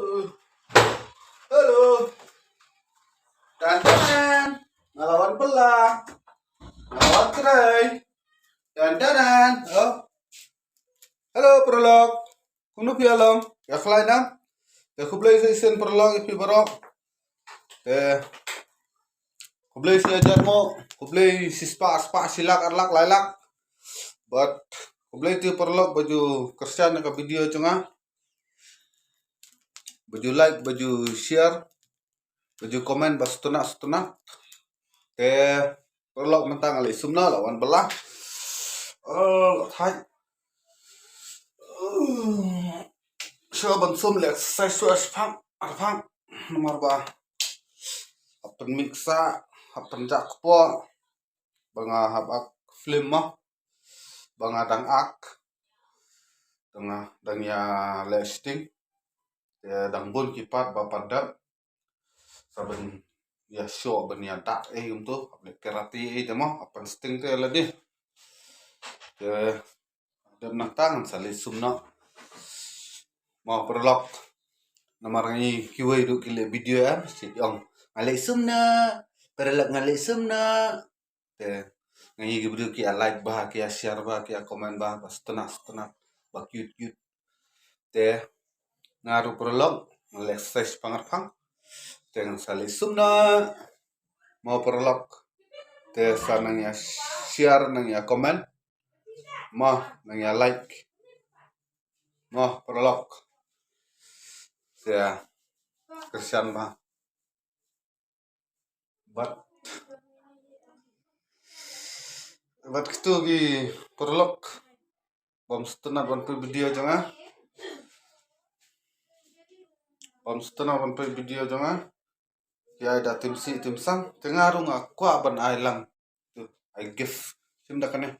Halo, dandanan, ngelawan pelang, ngelawan kerai, dandanan. Oh, halo prolog, kuno pialom, ya kelainam, ya kublai season prolog ipi barok, kublai si ajar mo, kublai si spa silak arlak lailak, but kublai ti prolog baju kerjaan ke video cunga, baju like, baju share, baju komen bas setuna, prolog mentang alai sumna lawan belah. Hai. So bang sum le exercise so asphang arphang nomor ba apen miksa apen jak po banga habak film mah banga dang ak tengah dang ya lasting ya dang bun kipat ba padam saben ya show ben ya tak untuk aplik kerati temo apen sting te la di ke dan natang sali sumna mau perlok nomor ni kiwai du kile video ya si yong ngalai sumna perlok ngalai sumna te ngai video ki like bah ki share bah ki komen bah setengah bah cute te ngaru perlok ngalai size pangarpang te ngasali sumna mau perlok te sanang ya share nang ya komen mah nang ya like mah perlok ya kesian mah bat gitu gi perlok bom setengah ban video jangan bom setengah ban video jangan ya ada tim sang tengarung aku ban ailang tuh I give sim dah kan